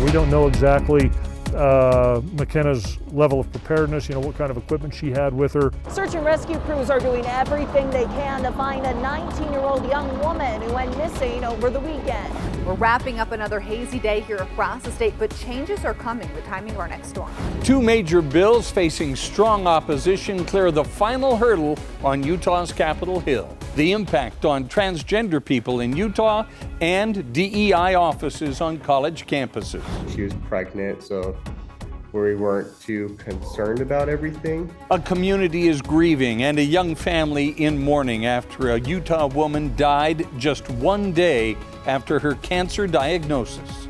We don't know exactly McKenna's level of preparedness, what kind of equipment she had with her. Search and rescue crews are doing everything they can to find a 19-year-old young woman who went missing over the weekend. We're wrapping up another hazy day here across the state, but changes are coming. The timing of our next storm. Two major bills facing strong opposition clear the final hurdle on Utah's Capitol Hill. The impact on transgender people in Utah and DEI offices on college campuses. She was pregnant, so we weren't too concerned about everything. A community is grieving and a young family in mourning after a Utah woman died just one day after her cancer diagnosis.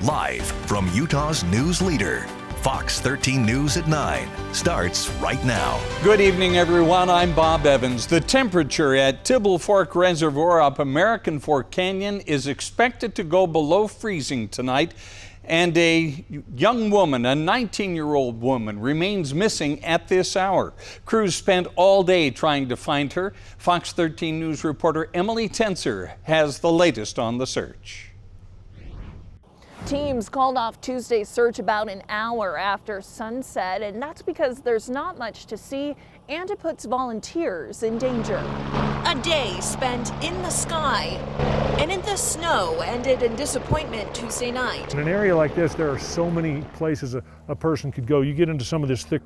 Live from Utah's news leader, Fox 13 News at 9 starts right now. Good evening, everyone. I'm Bob Evans. The temperature at Tibble Fork Reservoir up American Fork Canyon is expected to go below freezing tonight, and a young woman, a 19-year-old woman, remains missing at this hour. Crews spent all day trying to find her. Fox 13 News reporter Emily Tenser has the latest on the search. Teams called off Tuesday's search about an hour after sunset, and that's because there's not much to see and it puts volunteers in danger. A day spent in the sky and in the snow ended in disappointment Tuesday night. In an area like this, there are so many places a person could go. You get into some of this thick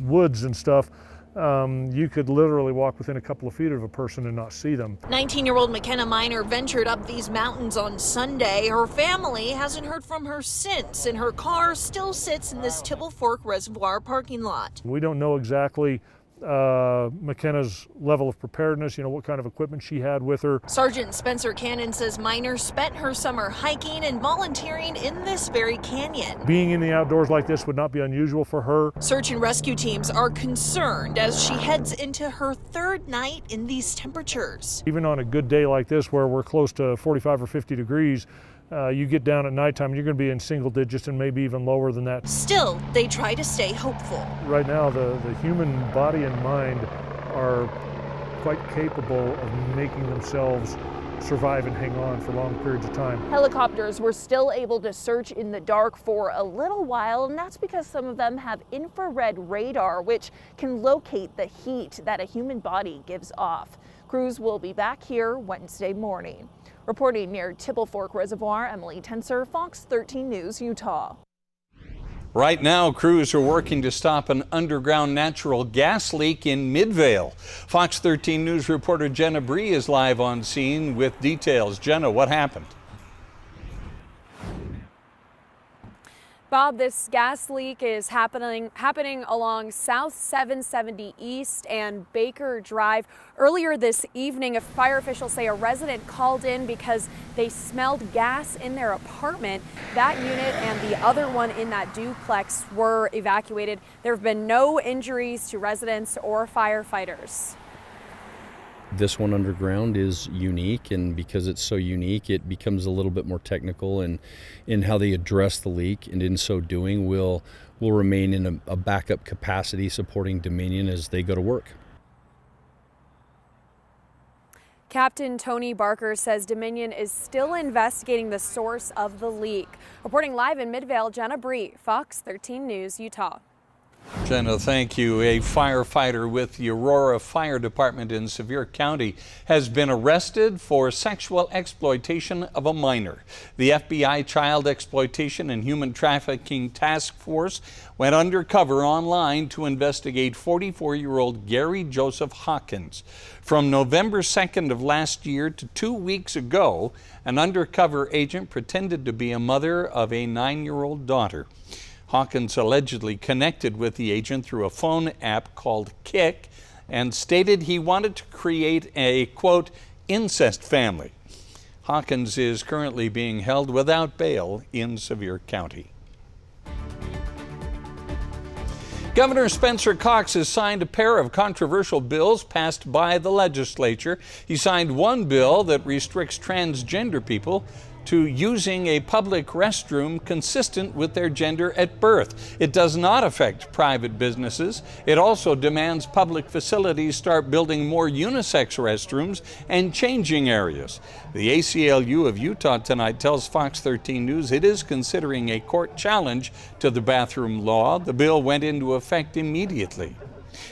woods and stuff, you could literally walk within a couple of feet of a person and not see them. 19-year-old McKenna Minor ventured up these mountains on Sunday. Her family hasn't heard from her since, and her car still sits in this Tibble Fork Reservoir parking lot. We don't know exactly McKenna's level of preparedness, what kind of equipment she had with her. Sergeant Spencer Cannon says Minor spent her summer hiking and volunteering in this very canyon. Being in the outdoors like this would not be unusual for her. Search and rescue teams are concerned as she heads into her third night in these temperatures. Even on a good day like this where we're close to 45 or 50 degrees, you get down at nighttime, you're going to be in single digits and maybe even lower than that. Still, they try to stay hopeful. Right now, the human body and mind are quite capable of making themselves survive and hang on for long periods of time. Helicopters were still able to search in the dark for a little while, and that's because some of them have infrared radar, which can locate the heat that a human body gives off. Crews will be back here Wednesday morning. Reporting near Tibble Fork Reservoir, Emily Tenser, Fox 13 News, Utah. Right now, crews are working to stop an underground natural gas leak in Midvale. Fox 13 News reporter Jenna Bree is live on scene with details. Jenna, what happened? Bob, this gas leak is happening along South 770 East and Baker Drive. Earlier this evening, fire officials say a resident called in because they smelled gas in their apartment. That unit and the other one in that duplex were evacuated. There have been no injuries to residents or firefighters. This one underground is unique, and because it's so unique, it becomes a little bit more technical in how they address the leak, and in so doing will remain in a backup capacity supporting Dominion as they go to work. Captain Tony Barker says Dominion is still investigating the source of the leak. Reporting live in Midvale, Jenna Bree, Fox 13 News, Utah. Jenna, thank you. A firefighter with the Aurora Fire Department in Sevier County has been arrested for sexual exploitation of a minor. The FBI Child Exploitation and Human Trafficking Task Force went undercover online to investigate 44-year-old Gary Joseph Hawkins. From November 2nd of last year to 2 weeks ago, an undercover agent pretended to be a mother of a 9-year-old daughter. Hawkins allegedly connected with the agent through a phone app called Kik and stated he wanted to create a, quote, incest family. Hawkins is currently being held without bail in Sevier County. Governor Spencer Cox has signed a pair of controversial bills passed by the legislature. He signed one bill that restricts transgender people to using a public restroom consistent with their gender at birth. It does not affect private businesses. It also demands public facilities start building more unisex restrooms and changing areas. The ACLU of Utah tonight tells Fox 13 News it is considering a court challenge to the bathroom law. The bill went into effect immediately.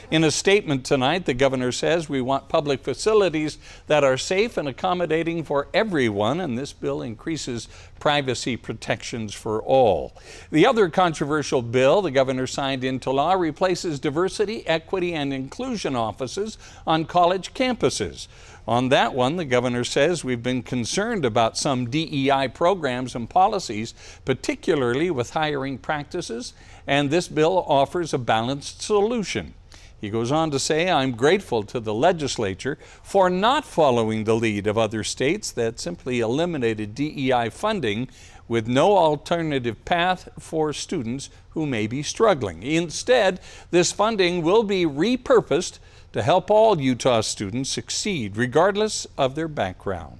In a statement tonight, the governor says we want public facilities that are safe and accommodating for everyone, and this bill increases privacy protections for all. The other controversial bill the governor signed into law replaces diversity, equity, and inclusion offices on college campuses. On that one, the governor says we've been concerned about some DEI programs and policies, particularly with hiring practices, and this bill offers a balanced solution. He goes on to say, I'm grateful to the legislature for not following the lead of other states that simply eliminated DEI funding with no alternative path for students who may be struggling. Instead, this funding will be repurposed to help all Utah students succeed, regardless of their background.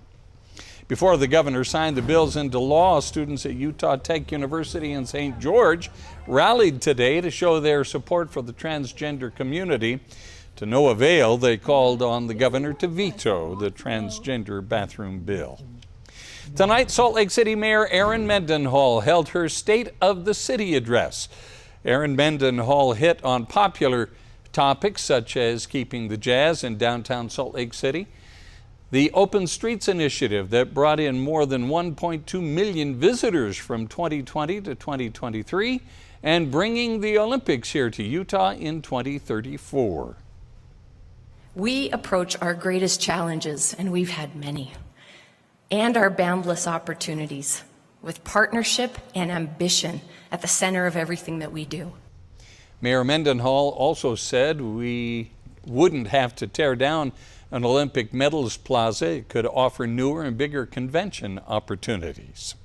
Before the governor signed the bills into law, students at Utah Tech University in St. George rallied today to show their support for the transgender community. To no avail, they called on the governor to veto the transgender bathroom bill. Tonight, Salt Lake City Mayor Erin Mendenhall held her State of the City address. Erin Mendenhall hit on popular topics such as keeping the jazz in downtown Salt Lake City, the Open Streets Initiative that brought in more than 1.2 million visitors from 2020 to 2023, and bringing the Olympics here to Utah in 2034. We approach our greatest challenges, and we've had many, and our boundless opportunities, with partnership and ambition at the center of everything that we do. Mayor Mendenhall also said we wouldn't have to tear down an Olympic medals plaza. It could offer newer and bigger convention opportunities.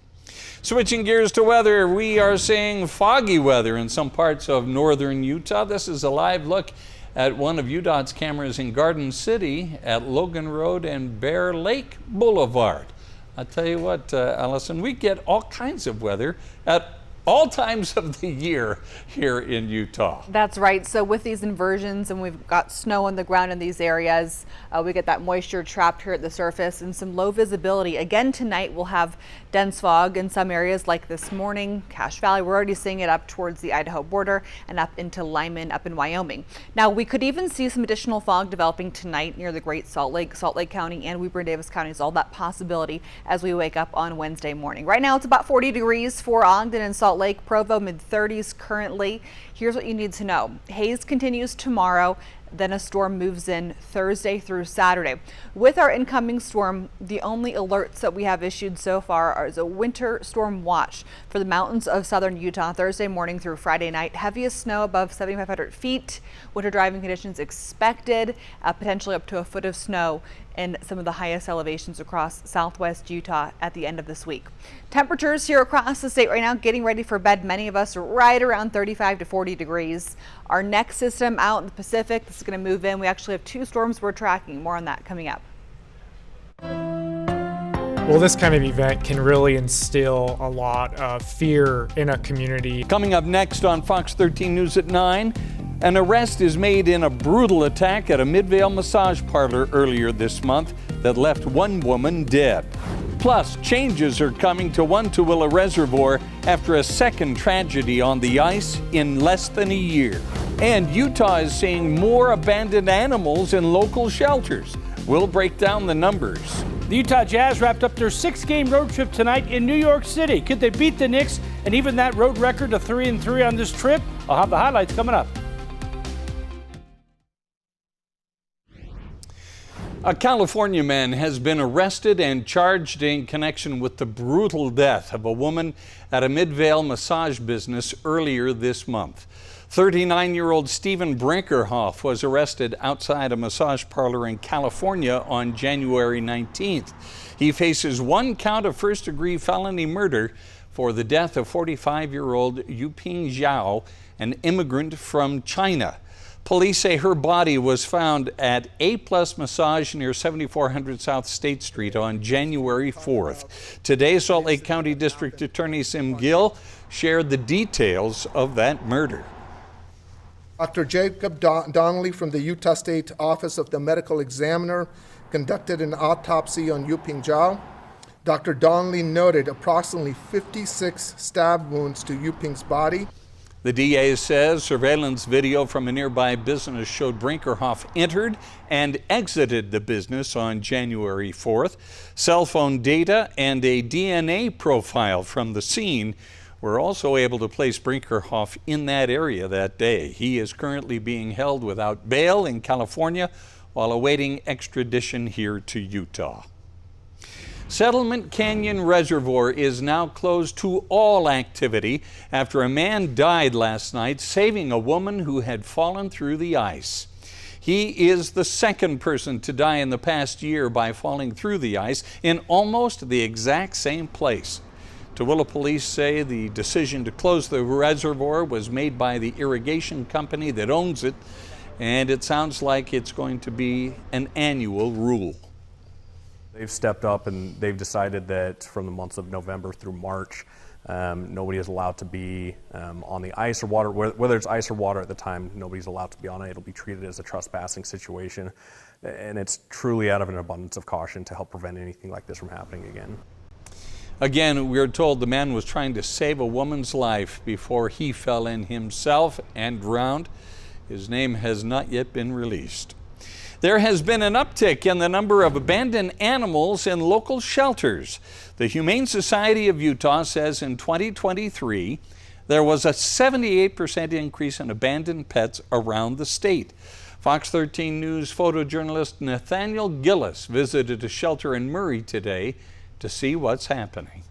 Switching gears to weather, we are seeing foggy weather in some parts of northern Utah. This is a live look at one of UDOT's cameras in Garden City at Logan Road and Bear Lake Boulevard. I'll tell you what, Allison, we get all kinds of weather at all times of the year here in Utah. That's right. So with these inversions, and we've got snow on the ground in these areas, we get that moisture trapped here at the surface and some low visibility. Again tonight we'll have dense fog in some areas like this morning, Cache Valley. We're already seeing it up towards the Idaho border and up into Lyman, up in Wyoming. Now we could even see some additional fog developing tonight near the Great Salt Lake County and Weber and Davis counties. All that possibility as we wake up on Wednesday morning. Right now it's about 40 degrees for Ogden and Salt Lake, Provo mid-30s currently. Here's what you need to know. Haze continues tomorrow, then a storm moves in Thursday through Saturday. With our incoming storm, the only alerts that we have issued so far is a winter storm watch for the mountains of southern Utah Thursday morning through Friday night. Heaviest snow above 7,500 feet. Winter driving conditions expected, potentially up to a foot of snow in some of the highest elevations across southwest Utah at the end of this week. Temperatures here across the state right now, getting ready for bed. Many of us are right around 35 to 40 degrees. Our next system out in the Pacific, this is going to move in. We actually have 2 storms we're tracking. More on that coming up. Well, this kind of event can really instill a lot of fear in a community. Coming up next on Fox 13 News at 9, an arrest is made in a brutal attack at a Midvale massage parlor earlier this month that left one woman dead. Plus, changes are coming to One Tooele Reservoir after a second tragedy on the ice in less than a year. And Utah is seeing more abandoned animals in local shelters. We'll break down the numbers. The Utah Jazz wrapped up their 6-game road trip tonight in New York City. Could they beat the Knicks and even that road record of 3-3 on this trip? I'll have the highlights coming up. A California man has been arrested and charged in connection with the brutal death of a woman at a Midvale massage business earlier this month. 39-year-old Stephen Brinkerhoff was arrested outside a massage parlor in California on January 19th. He faces 1 count of first-degree felony murder for the death of 45-year-old Yuping Zhao, an immigrant from China. Police say her body was found at A+ Massage near 7400 South State Street on January 4th. Today, Salt Lake County District Attorney Sim Gill shared the details of that murder. Dr. Jacob Donnelly from the Utah State Office of the Medical Examiner conducted an autopsy on Yuping Zhao. Dr. Donnelly noted approximately 56 stab wounds to Yuping's body. The DA says surveillance video from a nearby business showed Brinkerhoff entered and exited the business on January 4th. Cell phone data and a DNA profile from the scene were also able to place Brinkerhoff in that area that day. He is currently being held without bail in California while awaiting extradition here to Utah. Settlement Canyon Reservoir is now closed to all activity after a man died last night saving a woman who had fallen through the ice. He is the second person to die in the past year by falling through the ice in almost the exact same place. Tooele police say the decision to close the reservoir was made by the irrigation company that owns it, and it sounds like it's going to be an annual rule. They've stepped up and they've decided that from the months of November through March, nobody is allowed to be on the ice or water, whether it's ice or water at the time, nobody's allowed to be on it. It'll be treated as a trespassing situation, and it's truly out of an abundance of caution to help prevent anything like this from happening again. Again, we're told the man was trying to save a woman's life before he fell in himself and drowned. His name has not yet been released. There has been an uptick in the number of abandoned animals in local shelters. The Humane Society of Utah says in 2023, there was a 78% increase in abandoned pets around the state. Fox 13 News photojournalist Nathaniel Gillis visited a shelter in Murray today to see what's happening.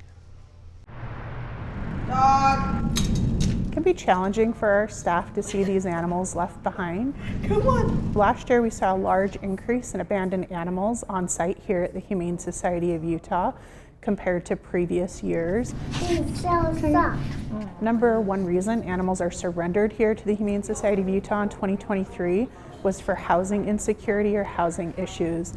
It can be challenging for our staff to see these animals left behind. Come on. Last year we saw a large increase in abandoned animals on site here at the Humane Society of Utah compared to previous years. Number one reason animals are surrendered here to the Humane Society of Utah in 2023 was for housing insecurity or housing issues.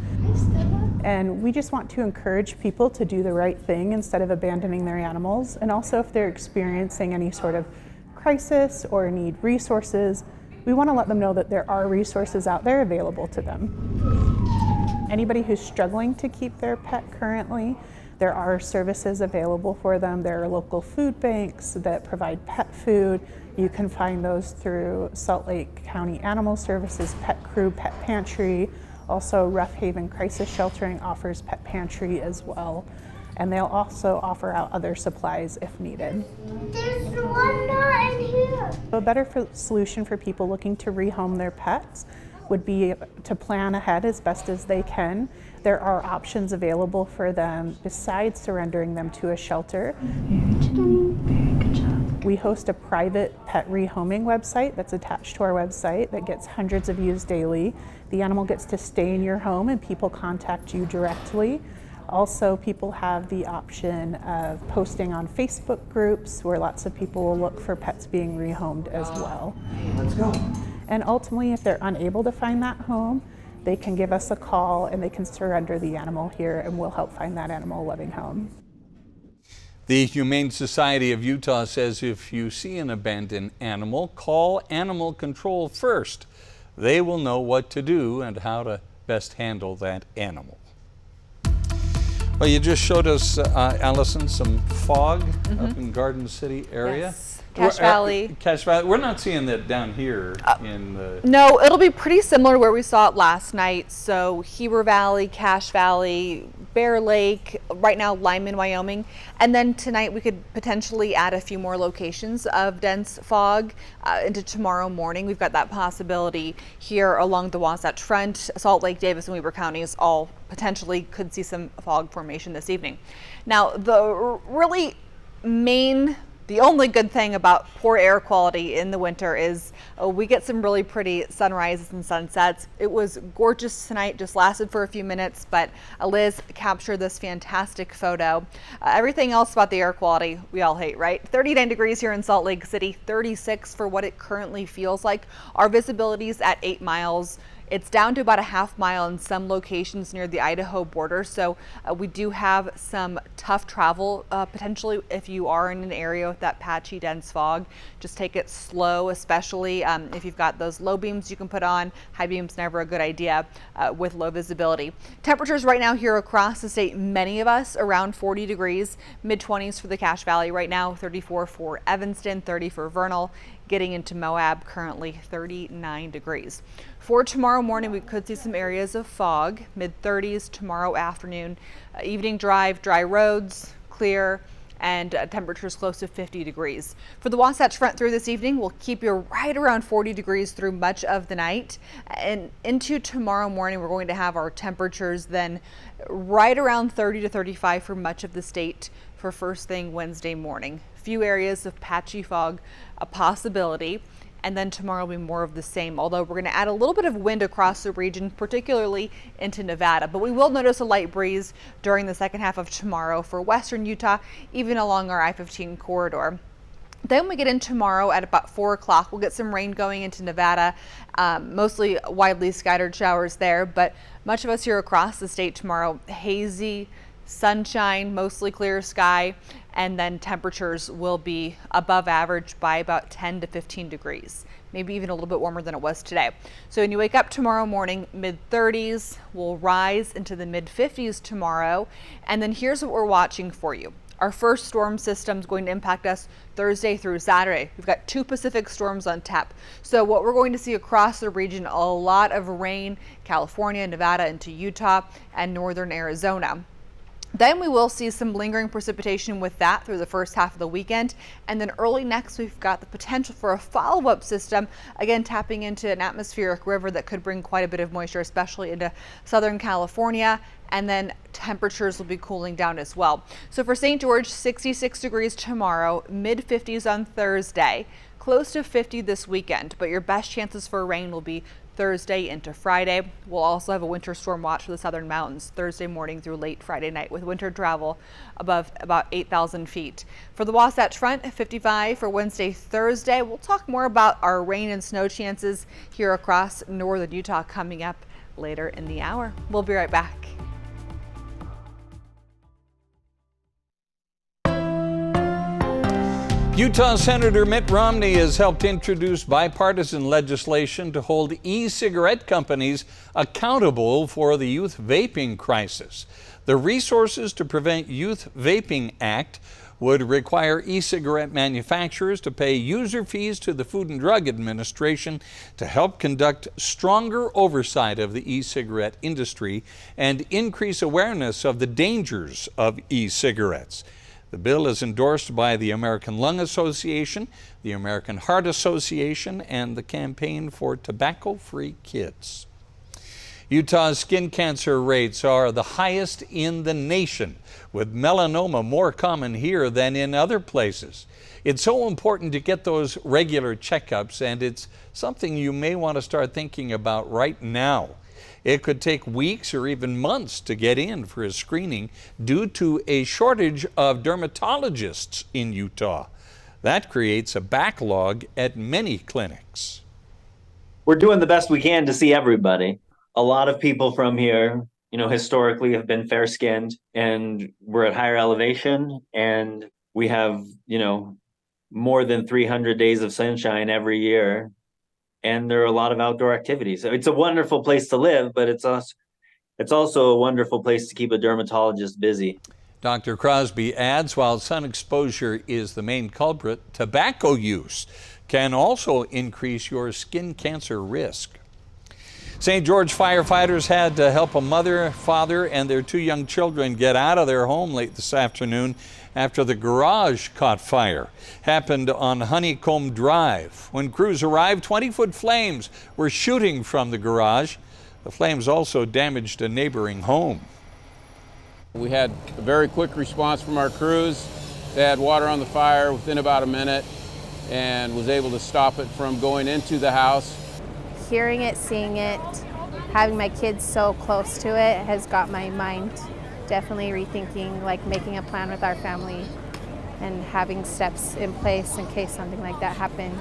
And we just want to encourage people to do the right thing instead of abandoning their animals. And also if they're experiencing any sort of crisis or need resources, we want to let them know that there are resources out there available to them. Anybody who's struggling to keep their pet currently, there are services available for them. There are local food banks that provide pet food. You can find those through Salt Lake County Animal Services, Pet Crew, Pet Pantry. Also, Rough Haven Crisis Sheltering offers pet pantry as well. And they'll also offer out other supplies if needed. There's one not in here. A better solution for people looking to rehome their pets would be to plan ahead as best as they can. There are options available for them besides surrendering them to a shelter. We host a private pet rehoming website that's attached to our website that gets hundreds of views daily. The animal gets to stay in your home and people contact you directly. Also, people have the option of posting on Facebook groups where lots of people will look for pets being rehomed as well. Let's go. And ultimately, if they're unable to find that home, they can give us a call and they can surrender the animal here and we'll help find that animal a living home. The Humane Society of Utah says if you see an abandoned animal, call animal control first. They will know what to do and how to best handle that animal. Well, you just showed us, Allison, some fog up in Garden City area. Yes. Cache Valley. Cache Valley. We're not seeing that down here in the... No, it'll be pretty similar where we saw it last night. So Heber Valley, Cache Valley, Bear Lake, right now Lyman, Wyoming. And then tonight we could potentially add a few more locations of dense fog into tomorrow morning. We've got that possibility here along the Wasatch Front. Salt Lake, Davis, and Weber counties all potentially could see some fog formation this evening. Now, the really main The only good thing about poor air quality in the winter is we get some really pretty sunrises and sunsets. It was gorgeous tonight, just lasted for a few minutes, but Liz captured this fantastic photo. Everything else about the air quality we all hate, right? 39 degrees here in Salt Lake City, 36 for what it currently feels like. Our visibility is at 8 miles. It's down to about a half mile in some locations near the Idaho border, so we do have some tough travel potentially if you are in an area with that patchy, dense fog. Just take it slow, especially if you've got those low beams you can put on. High beams never a good idea with low visibility. Temperatures right now here across the state, many of us around 40 degrees, mid-20s for the Cache Valley right now, 34 for Evanston, 30 for Vernal. Getting into Moab, currently 39 degrees. For tomorrow morning, we could see some areas of fog, mid-30s tomorrow afternoon. Evening drive, dry roads, clear, and temperatures close to 50 degrees. For the Wasatch Front through this evening, we'll keep you right around 40 degrees through much of the night. And into tomorrow morning, we're going to have our temperatures then right around 30 to 35 for much of the state for first thing Wednesday morning. Few areas of patchy fog, a possibility, and then tomorrow will be more of the same, although we're going to add a little bit of wind across the region, particularly into Nevada. But we will notice a light breeze during the second half of tomorrow for western Utah, even along our I-15 corridor. Then we get in tomorrow at about 4 o'clock. We'll get some rain going into Nevada, mostly widely scattered showers there, but much of us here across the state tomorrow, hazy, sunshine, mostly clear sky, and then temperatures will be above average by about 10 to 15 degrees, maybe even a little bit warmer than it was today. So when you wake up tomorrow morning, mid-30s, will rise into the mid-50s tomorrow. And then here's what we're watching for you. Our first storm system is going to impact us Thursday through Saturday. We've got 2 Pacific storms on tap. So what we're going to see across the region, a lot of rain, California, Nevada, into Utah, and northern Arizona. Then we will see some lingering precipitation with that through the first half of the weekend. And then early next, we've got the potential for a follow-up system, again, tapping into an atmospheric river that could bring quite a bit of moisture, especially into Southern California. And then temperatures will be cooling down as well. So for St. George, 66 degrees tomorrow, mid-50s on Thursday, close to 50 this weekend. But your best chances for rain will be Thursday into Friday. We'll also have a winter storm watch for the southern mountains Thursday morning through late Friday night with winter travel above about 8,000 feet. For the Wasatch Front, 55 for Wednesday, Thursday. We'll talk more about our rain and snow chances here across northern Utah coming up later in the hour. We'll be right back. Utah Senator Mitt Romney has helped introduce bipartisan legislation to hold e-cigarette companies accountable for the youth vaping crisis. The Resources to Prevent Youth Vaping Act would require e-cigarette manufacturers to pay user fees to the Food and Drug Administration to help conduct stronger oversight of the e-cigarette industry and increase awareness of the dangers of e-cigarettes. The bill is endorsed by the American Lung Association, the American Heart Association, and the Campaign for Tobacco-Free Kids. Utah's skin cancer rates are the highest in the nation, with melanoma more common here than in other places. It's so important to get those regular checkups, and it's something you may want to start thinking about right now. It could take weeks or even months to get in for a screening due to a shortage of dermatologists in Utah. That creates a backlog at many clinics. We're doing the best we can to see everybody. A lot of people from here, historically have been fair-skinned, and we're at higher elevation, and we have, more than 300 days of sunshine every year. And there are a lot of outdoor activities. So it's a wonderful place to live, but it's also a wonderful place to keep a dermatologist busy. Dr. Crosby adds, while sun exposure is the main culprit, tobacco use can also increase your skin cancer risk. St. George firefighters had to help a mother, father, and their 2 young children get out of their home late this afternoon after the garage caught fire. Happened on Honeycomb Drive. When crews arrived, 20-foot flames were shooting from the garage. The flames also damaged a neighboring home. We had a very quick response from our crews. They had water on the fire within about a minute and was able to stop it from going into the house. Hearing it, seeing it, having my kids so close to it has got my mind definitely rethinking, like making a plan with our family and having steps in place in case something like that happened.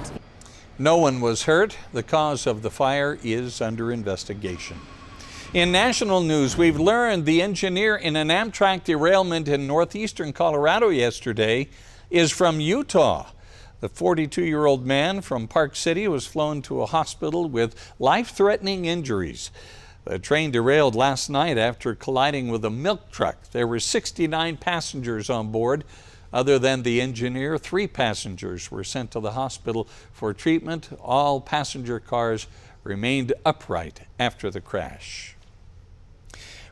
No one was hurt. The cause of the fire is under investigation. In national news, we've learned the engineer in an Amtrak derailment in northeastern Colorado yesterday is from Utah. The 42-year-old man from Park City was flown to a hospital with life-threatening injuries. The train derailed last night after colliding with a milk truck. There were 69 passengers on board. Other than the engineer, 3 passengers were sent to the hospital for treatment. All passenger cars remained upright after the crash.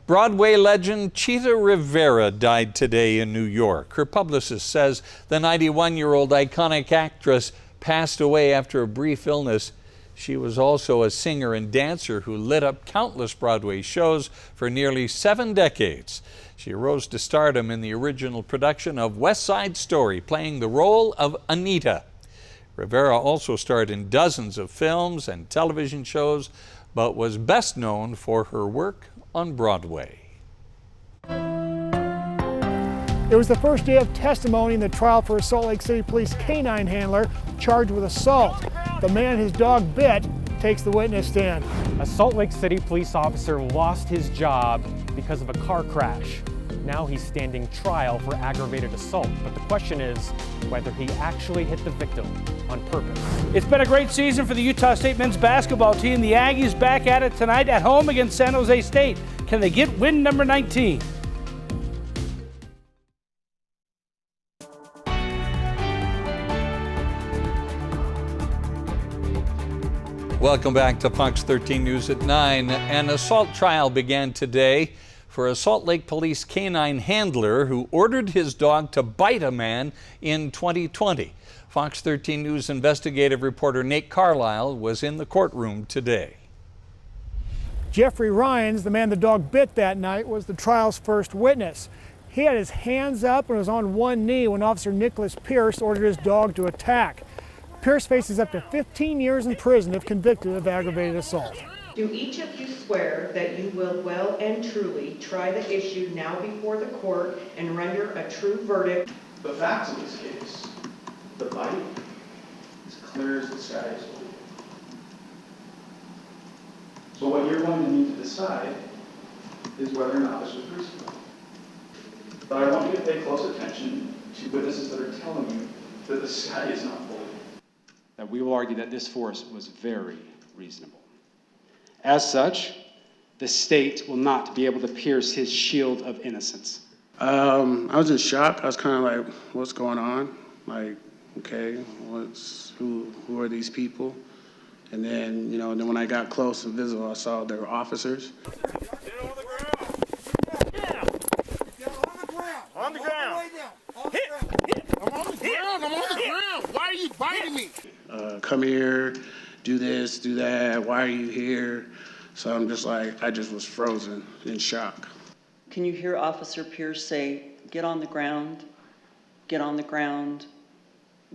Broadway legend Chita Rivera died today in New York. Her publicist says the 91-year-old iconic actress passed away after a brief illness. She was also a singer and dancer who lit up countless Broadway shows for nearly 7 decades. She rose to stardom in the original production of West Side Story, playing the role of Anita. Rivera also starred in dozens of films and television shows, but was best known for her work on Broadway. It was the first day of testimony in the trial for a Salt Lake City Police canine handler charged with assault. The man his dog bit takes the witness stand. A Salt Lake City police officer lost his job because of a car crash. Now he's standing trial for aggravated assault. But the question is whether he actually hit the victim on purpose. It's been a great season for the Utah State men's basketball team. The Aggies back at it tonight at home against San Jose State. Can they get win number 19? Welcome back to Fox 13 News at 9. An assault trial began today for a Salt Lake Police canine handler who ordered his dog to bite a man in 2020. Fox 13 News investigative reporter Nate Carlisle was in the courtroom today. Jeffrey Ryans, the man the dog bit that night, was the trial's first witness. He had his hands up and was on one knee when Officer Nicholas Pierce ordered his dog to attack. Pierce faces up to 15 years in prison if convicted of aggravated assault. Do each of you swear that you will well and truly try the issue now before the court and render a true verdict? The facts of this case, the bite, is clear as the sky is blue. So what you're going to need to decide is whether or not this was reasonable. But I want you to pay close attention to witnesses that are telling you that the sky is not blue. That we will argue that this force was very reasonable. As such, the state will not be able to pierce his shield of innocence. I was in shock. I was kind of like, what's going on? Like, okay, who are these people? And then, then when I got close and visible, I saw there were officers. On the ground. Hit. I'm on the ground. Why are you biting me? Come here, do this, do that. Why are you here? So I'm just like, I just was frozen in shock. Can you hear Officer Pierce say, get on the ground, get on the ground,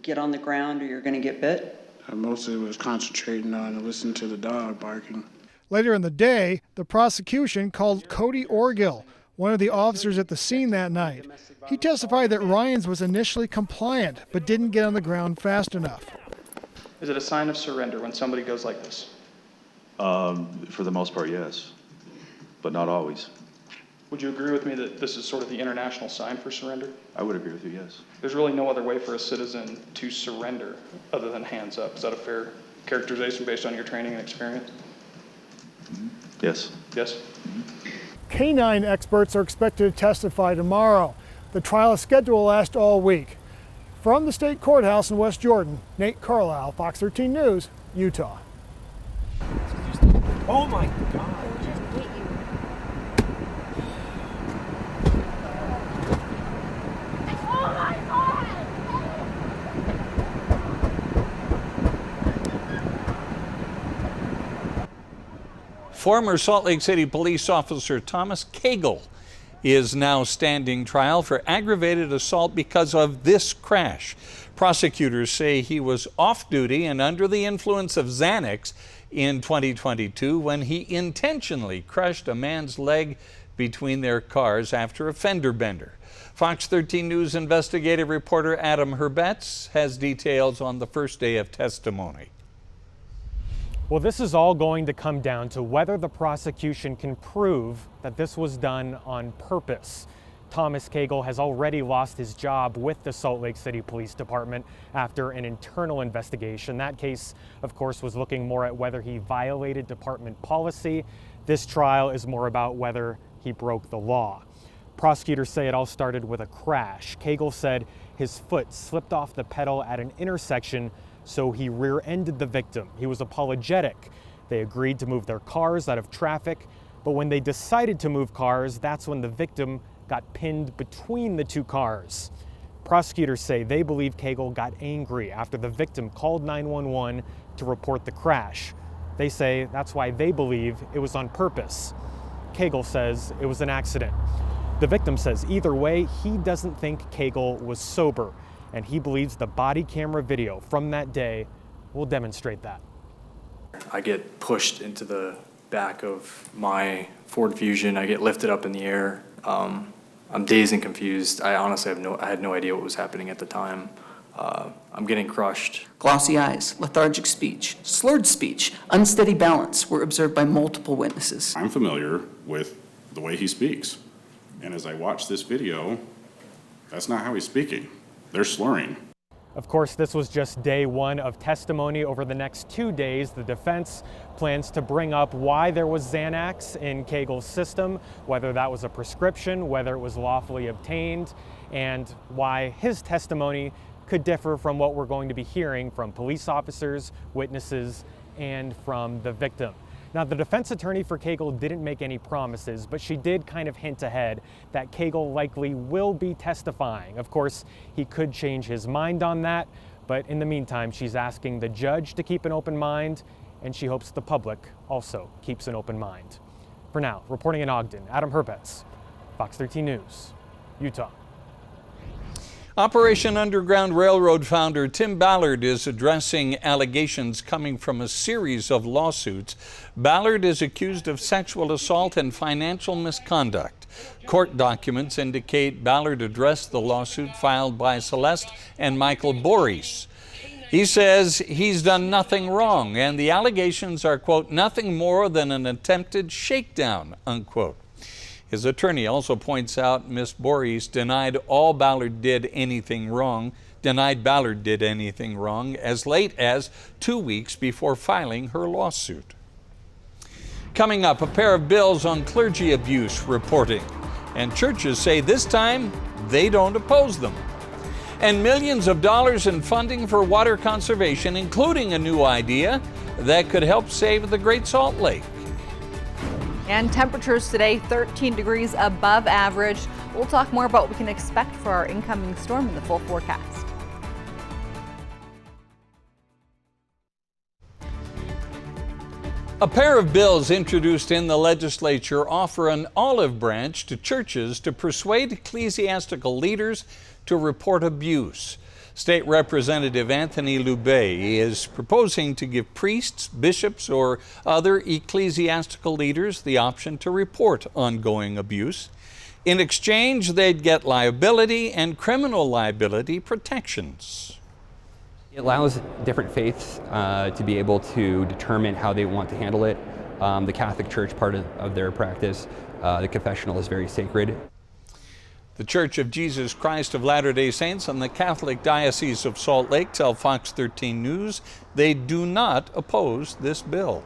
get on the ground, or you're going to get bit? I mostly was concentrating on listening to the dog barking. Later in the day, the prosecution called Cody Orgill, one of the officers at the scene that night. He testified that Ryans was initially compliant, but didn't get on the ground fast enough. Is it a sign of surrender when somebody goes like this? For the most part, yes, but not always. Would you agree with me that this is sort of the international sign for surrender? I would agree with you, yes. There's really no other way for a citizen to surrender other than hands up. Is that a fair characterization based on your training and experience? Mm-hmm. Yes. Yes? Mm-hmm. Canine experts are expected to testify tomorrow. The trial is scheduled to last all week. From the state courthouse in West Jordan, Nate Carlisle, Fox 13 News, Utah. Oh my God. Former Salt Lake City police officer Thomas Cagle is now standing trial for aggravated assault because of this crash. Prosecutors say he was off duty and under the influence of Xanax in 2022 when he intentionally crushed a man's leg between their cars after a fender bender. Fox 13 News investigative reporter Adam Herbetz has details on the first day of testimony. Well, this is all going to come down to whether the prosecution can prove that this was done on purpose. Thomas Cagle has already lost his job with the Salt Lake City Police Department after an internal investigation. That case, of course, was looking more at whether he violated department policy. This trial is more about whether he broke the law. Prosecutors say it all started with a crash. Cagle said his foot slipped off the pedal at an intersection, so he rear-ended the victim. He was apologetic. They agreed to move their cars out of traffic, but when they decided to move cars, that's when the victim got pinned between the two cars. Prosecutors say they believe Cagle got angry after the victim called 911 to report the crash. They say that's why they believe it was on purpose. Cagle says it was an accident. The victim says either way, he doesn't think Cagle was sober, and he believes the body camera video from that day will demonstrate that. I get pushed into the back of my Ford Fusion. I get lifted up in the air. I'm dazed and confused. I honestly had no idea what was happening at the time. I'm getting crushed. Glossy eyes, lethargic speech, slurred speech, unsteady balance were observed by multiple witnesses. I'm familiar with the way he speaks. And as I watch this video, that's not how he's speaking. They're slurring. Of course, this was just day one of testimony. Over the next 2 days, the defense plans to bring up why there was Xanax in Cagle's system, whether that was a prescription, whether it was lawfully obtained, and why his testimony could differ from what we're going to be hearing from police officers, witnesses, and from the victim. Now, the defense attorney for Cagle didn't make any promises, but she did kind of hint ahead that Cagle likely will be testifying. Of course, he could change his mind on that, but in the meantime, she's asking the judge to keep an open mind, and she hopes the public also keeps an open mind. For now, reporting in Ogden, Adam Herbetz, Fox 13 News, Utah. Operation Underground Railroad founder Tim Ballard is addressing allegations coming from a series of lawsuits. Ballard is accused of sexual assault and financial misconduct. Court documents indicate Ballard addressed the lawsuit filed by Celeste and Michael Boris. He says he's done nothing wrong, and the allegations are, quote, nothing more than an attempted shakedown, unquote. His attorney also points out Ms. Boris denied Ballard did anything wrong as late as 2 weeks before filing her lawsuit. Coming up, a pair of bills on clergy abuse reporting, and churches say this time they don't oppose them. And millions of dollars in funding for water conservation, including a new idea that could help save the Great Salt Lake. And temperatures today 13 degrees above average. We'll talk more about what we can expect for our incoming storm in the full forecast. A pair of bills introduced in the legislature offer an olive branch to churches to persuade ecclesiastical leaders to report abuse. State Representative Anthony Loubet is proposing to give priests, bishops, or other ecclesiastical leaders the option to report ongoing abuse. In exchange, they'd get liability and criminal liability protections. It allows different faiths to be able to determine how they want to handle it. The Catholic Church, part of their practice, the confessional is very sacred. The Church of Jesus Christ of Latter-day Saints and the Catholic Diocese of Salt Lake tell Fox 13 News they do not oppose this bill.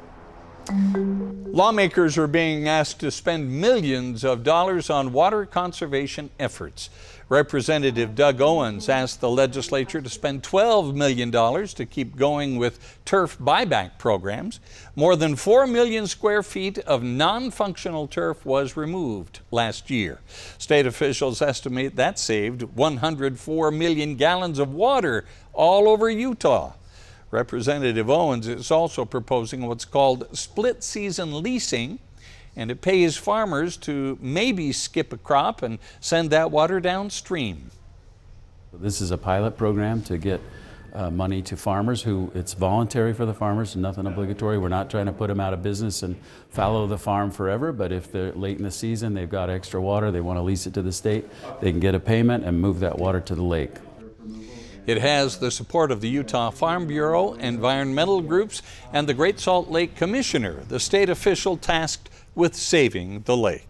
Lawmakers are being asked to spend millions of dollars on water conservation efforts. Representative Doug Owens asked the legislature to spend $12 million to keep going with turf buyback programs. More than 4 million square feet of non-functional turf was removed last year. State officials estimate that saved 104 million gallons of water all over Utah. Representative Owens is also proposing what's called split-season leasing, and it pays farmers to maybe skip a crop and send that water downstream. This is a pilot program to get money to farmers it's voluntary for the farmers, nothing obligatory. We're not trying to put them out of business and fallow the farm forever, but if they're late in the season, they've got extra water, they want to lease it to the state, they can get a payment and move that water to the lake. It has the support of the Utah Farm Bureau, environmental groups, and the Great Salt Lake Commissioner, the state official tasked with saving the lake.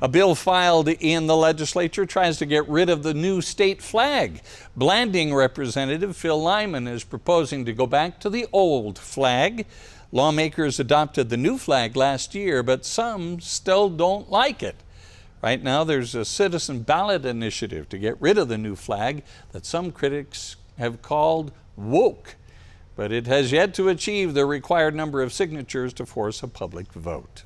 A bill filed in the legislature tries to get rid of the new state flag. Blanding Representative Phil Lyman is proposing to go back to the old flag. Lawmakers adopted the new flag last year, but some still don't like it. Right now, there's a citizen ballot initiative to get rid of the new flag that some critics have called woke, but it has yet to achieve the required number of signatures to force a public vote.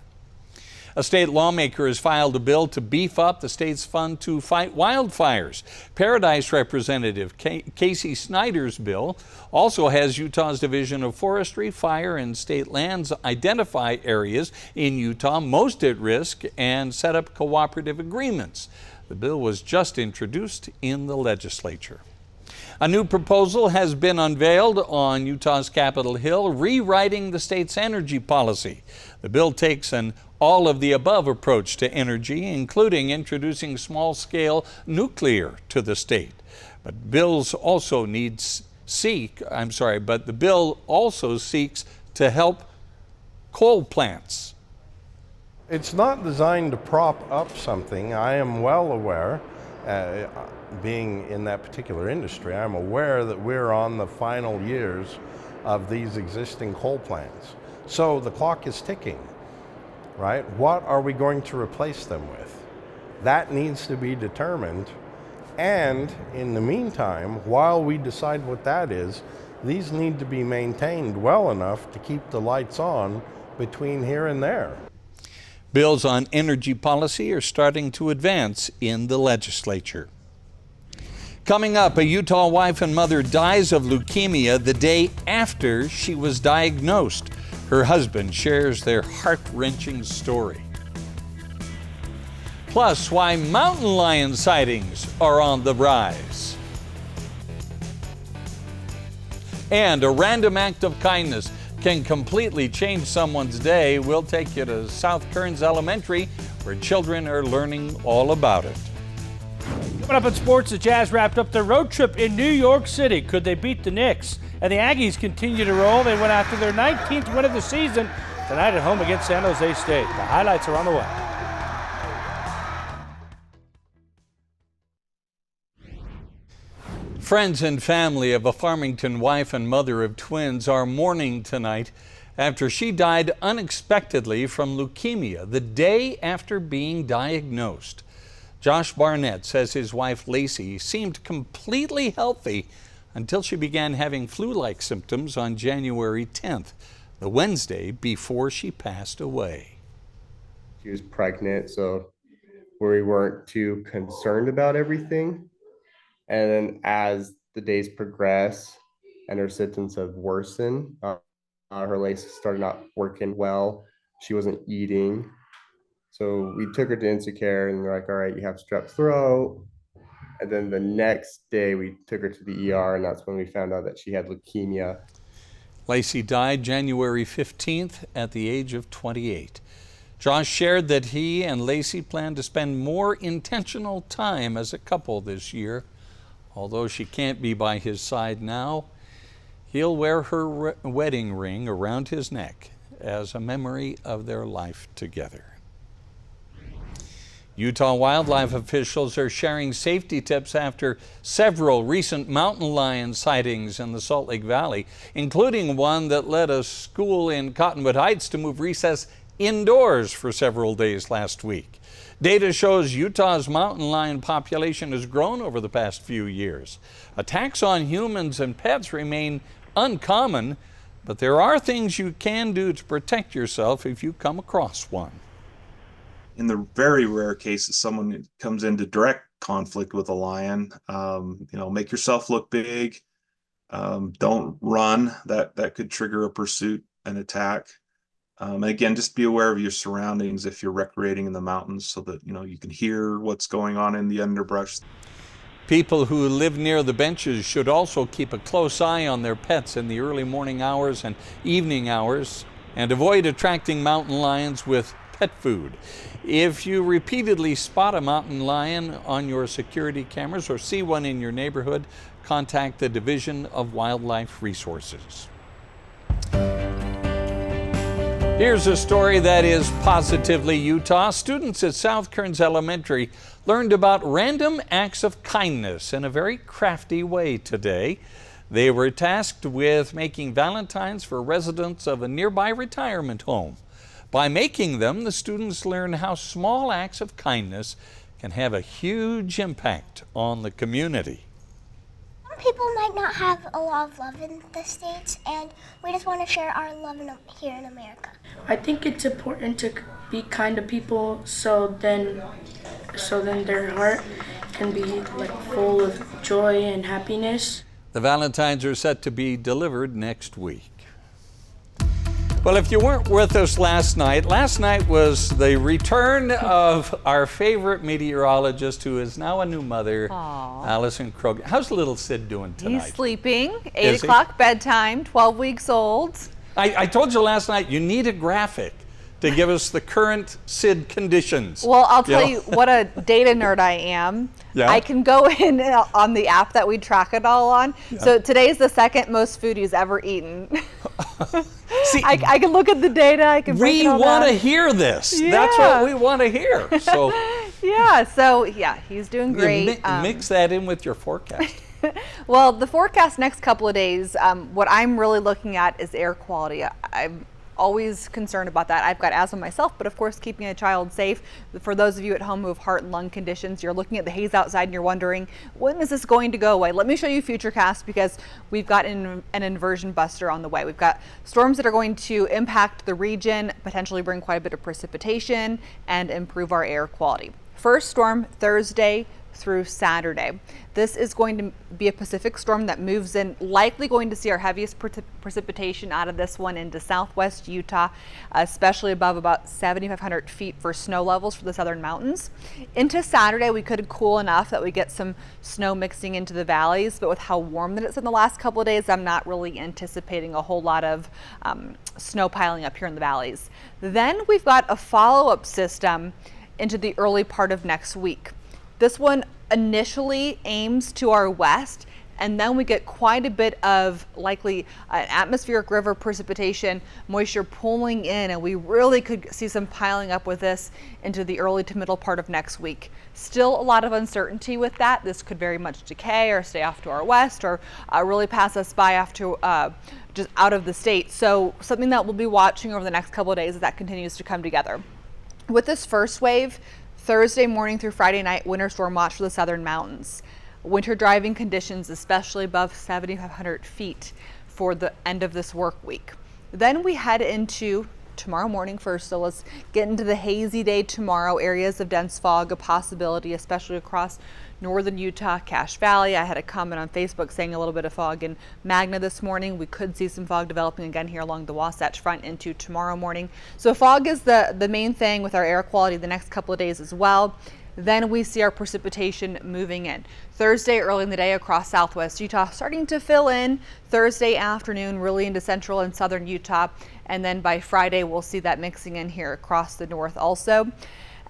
A state lawmaker has filed a bill to beef up the state's fund to fight wildfires. Paradise Representative Casey Snyder's bill also has Utah's Division of Forestry, Fire, and State Lands identify areas in Utah most at risk and set up cooperative agreements. The bill was just introduced in the legislature. A new proposal has been unveiled on Utah's Capitol Hill, rewriting the state's energy policy. The bill takes an all-of-the-above approach to energy, including introducing small-scale nuclear to the state. But the bill also seeks to help coal plants. It's not designed to prop up something. I am well aware, being in that particular industry, I'm aware that we're on the final years of these existing coal plants. So the clock is ticking. Right? What are we going to replace them with? That needs to be determined. And in the meantime, while we decide what that is, these need to be maintained well enough to keep the lights on between here and there. Bills on energy policy are starting to advance in the legislature. Coming up, a Utah wife and mother dies of leukemia the day after she was diagnosed. Her husband shares their heart-wrenching story. Plus, why mountain lion sightings are on the rise. And a random act of kindness can completely change someone's day. We'll take you to South Kearns Elementary, where children are learning all about it. Coming up in sports, the Jazz wrapped up their road trip in New York City. Could they beat the Knicks? And the Aggies continue to roll. They went after their 19th win of the season tonight at home against San Jose State. The highlights are on the way. Friends and family of a Farmington wife and mother of twins are mourning tonight after she died unexpectedly from leukemia the day after being diagnosed. Josh Barnett says his wife Lacey seemed completely healthy until she began having flu-like symptoms on January 10th, the Wednesday before she passed away. She was pregnant, so we weren't too concerned about everything. And then as the days progress and her symptoms have worsened, her legs started not working well. She wasn't eating. So we took her to Insecure and they're like, all right, you have strep throat. And then the next day we took her to the ER, and that's when we found out that she had leukemia. Lacey died January 15th at the age of 28. Josh shared that he and Lacey plan to spend more intentional time as a couple this year. Although she can't be by his side now, he'll wear her wedding ring around his neck as a memory of their life together. Utah wildlife officials are sharing safety tips after several recent mountain lion sightings in the Salt Lake Valley, including one that led a school in Cottonwood Heights to move recess indoors for several days last week. Data shows Utah's mountain lion population has grown over the past few years. Attacks on humans and pets remain uncommon, but there are things you can do to protect yourself if you come across one. In the very rare cases someone comes into direct conflict with a lion, make yourself look big. Don't run. That could trigger a pursuit, an attack. And again, just be aware of your surroundings if you're recreating in the mountains so that, you can hear what's going on in the underbrush. People who live near the benches should also keep a close eye on their pets in the early morning hours and evening hours and avoid attracting mountain lions with pet food. If you repeatedly spot a mountain lion on your security cameras or see one in your neighborhood, contact the Division of Wildlife Resources. Here's a story that is positively Utah. Students at South Kearns Elementary learned about random acts of kindness in a very crafty way today. They were tasked with making valentines for residents of a nearby retirement home. By making them, the students learn how small acts of kindness can have a huge impact on the community. People might not have a lot of love in the States, and we just want to share our love here in America. I think it's important to be kind to people so then their heart can be full of joy and happiness. The Valentines are set to be delivered next week. Well, if you weren't with us last night was the return of our favorite meteorologist who is now a new mother, Allison Kroger. How's little Sid doing tonight? He's sleeping, 8 o'clock bedtime, 12 weeks old. I told you last night, you need a graphic to give us the current Sid conditions. Well, I'll tell you what a data nerd I am. Yeah. I can go in on the app that we track it all on. Yeah. So today's the second most food he's ever eaten. See, I can look at the data. I can break it all down. We want to hear this. Yeah. That's what we want to hear. So yeah, he's doing great. Mix that in with your forecast. Well, the forecast next couple of days, what I'm really looking at is air quality. I'm always concerned about that. I've got asthma myself, but of course keeping a child safe. For those of you at home who have heart and lung conditions, you're looking at the haze outside and you're wondering, when is this going to go away? Let me show you Futurecast because we've got an inversion buster on the way. We've got storms that are going to impact the region, potentially bring quite a bit of precipitation and improve our air quality. First storm Thursday through Saturday. This is going to be a Pacific storm that moves in, likely going to see our heaviest precipitation out of this one into southwest Utah, especially above about 7,500 feet for snow levels for the southern mountains. Into Saturday, we could cool enough that we get some snow mixing into the valleys, but with how warm that it's in the last couple of days, I'm not really anticipating a whole lot of snow piling up here in the valleys. Then we've got a follow-up system into the early part of next week. This one initially aims to our west, and then we get quite a bit of likely atmospheric river precipitation, moisture pulling in, and we really could see some piling up with this into the early to middle part of next week. Still a lot of uncertainty with that. This could very much decay or stay off to our west or really pass us by after just out of the state. So something that we'll be watching over the next couple of days as that continues to come together. With this first wave, Thursday morning through Friday night, winter storm watch for the southern mountains. Winter driving conditions, especially above 7,500 feet for the end of this work week. Then we head into tomorrow morning first, so let's get into the hazy day tomorrow. Areas of dense fog, a possibility, especially across northern Utah, Cache Valley. I had a comment on Facebook saying a little bit of fog in Magna this morning. We could see some fog developing again here along the Wasatch Front into tomorrow morning. So fog is the main thing with our air quality the next couple of days as well. Then we see our precipitation moving in. Thursday early in the day across southwest Utah, starting to fill in. Thursday afternoon really into central and southern Utah. And then by Friday, we'll see that mixing in here across the north also.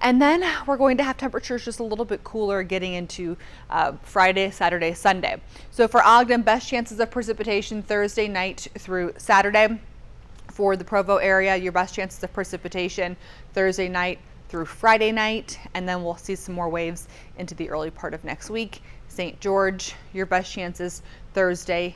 And then we're going to have temperatures just a little bit cooler getting into Friday, Saturday, Sunday. So for Ogden, best chances of precipitation Thursday night through Saturday. For the Provo area, your best chances of precipitation Thursday night through Friday night, and then we'll see some more waves into the early part of next week. St. George, your best chances Thursday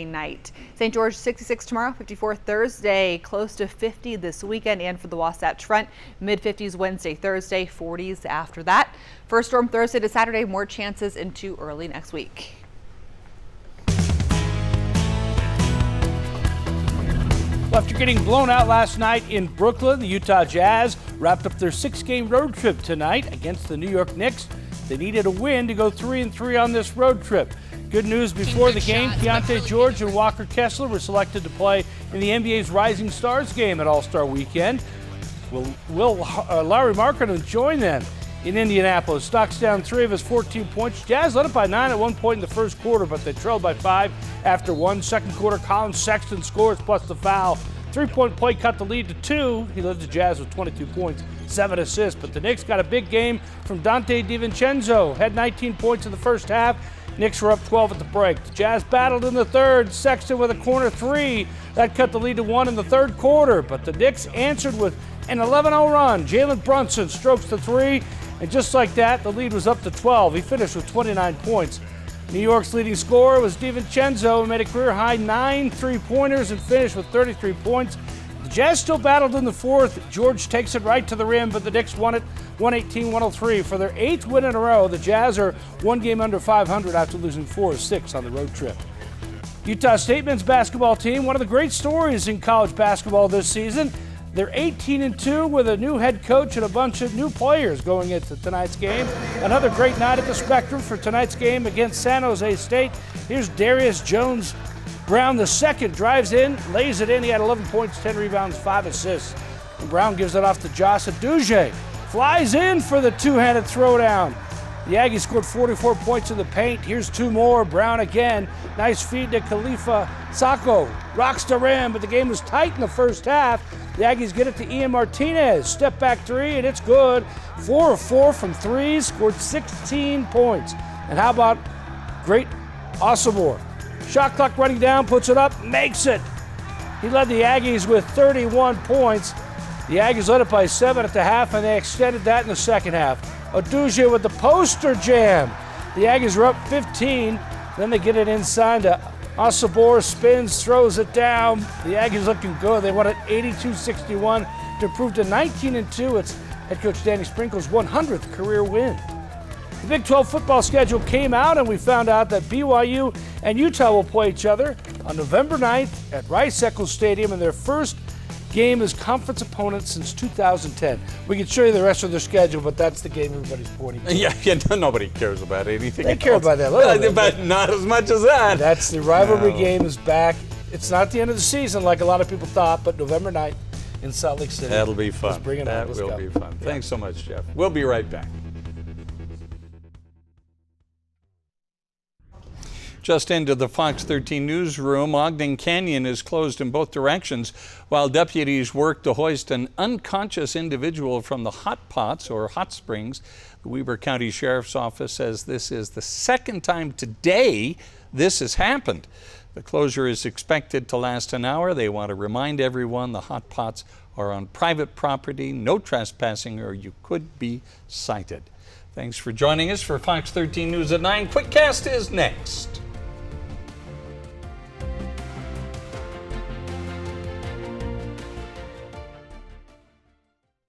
night. St. George 66 tomorrow, 54 Thursday, close to 50 this weekend, and for the Wasatch Front, mid-50s Wednesday, Thursday, 40s after that. First storm Thursday to Saturday, more chances into early next week. Well, after getting blown out last night in Brooklyn, the Utah Jazz wrapped up their 6-game road trip tonight against the New York Knicks. They needed a win to go 3-3 on this road trip. Good news before the game, Keontae George and Walker Kessler were selected to play in the NBA's Rising Stars game at All-Star Weekend. Will Larry Markkinen join them in Indianapolis? Knocks down 3 of his 14 points. Jazz led it by 9 at one point in the first quarter, but they trailed by 5 after one. Second quarter, Colin Sexton scores plus the foul. Three-point play cut the lead to 2. He led the Jazz with 22 points, 7 assists. But the Knicks got a big game from Dante DiVincenzo. Had 19 points in the first half. Knicks were up 12 at the break. The Jazz battled in the third. Sexton with a corner 3. That cut the lead to 1 in the third quarter. But the Knicks answered with an 11-0 run. Jalen Brunson strokes the 3. And just like that, the lead was up to 12. He finished with 29 points. New York's leading scorer was DiVincenzo, who made a career-high 9 3-pointers and finished with 33 points. The Jazz still battled in the fourth. George takes it right to the rim, but the Knicks won it 118-103. For their 8th win in a row, the Jazz are 1 game under 500 after losing 4 of 6 on the road trip. Utah State men's basketball team, one of the great stories in college basketball this season. They're 18-2 with a new head coach and a bunch of new players going into tonight's game. Another great night at the Spectrum for tonight's game against San Jose State. Here's Darius Jones-Brown II, drives in, lays it in. He had 11 points, 10 rebounds, 5 assists. And Brown gives it off to Josh Aduje. Flies in for the two-handed throwdown. The Aggies scored 44 points in the paint. Here's 2 more. Brown again. Nice feed to Khalifa Sacco. Rocks the rim, but the game was tight in the first half. The Aggies get it to Ian Martinez. Step back 3, and it's good. 4 of 4 from 3, scored 16 points. And how about great Osobor? Shot clock running down, puts it up, makes it. He led the Aggies with 31 points. The Aggies led it by 7 at the half, and they extended that in the second half. Aduje with the poster jam. The Aggies are up 15. Then they get it inside to Osobor, spins, throws it down. The Aggies looking good. They won it 82-61 to improve to 19-2. It's head coach Danny Sprinkle's 100th career win. The Big 12 football schedule came out, and we found out that BYU and Utah will play each other on November 9th at Rice-Eccles Stadium in their first game as conference opponents since 2010. We can show you the rest of their schedule, but that's the game everybody's pointing to. Yeah, nobody cares about anything. They care about that a little bit, but not as much as that. That's the rivalry game is back. It's not the end of the season like a lot of people thought, but November 9th in Salt Lake City. That'll be fun. Let's bring it that on. Let's will go. be fun. Thanks so much, Jeff. We'll be right back. Just into the Fox 13 newsroom, Ogden Canyon is closed in both directions while deputies work to hoist an unconscious individual from the hot pots or hot springs. The Weber County Sheriff's Office says this is the second time today this has happened. The closure is expected to last an hour. They want to remind everyone the hot pots are on private property, no trespassing, or you could be cited. Thanks for joining us for Fox 13 News at 9. Quickcast is next.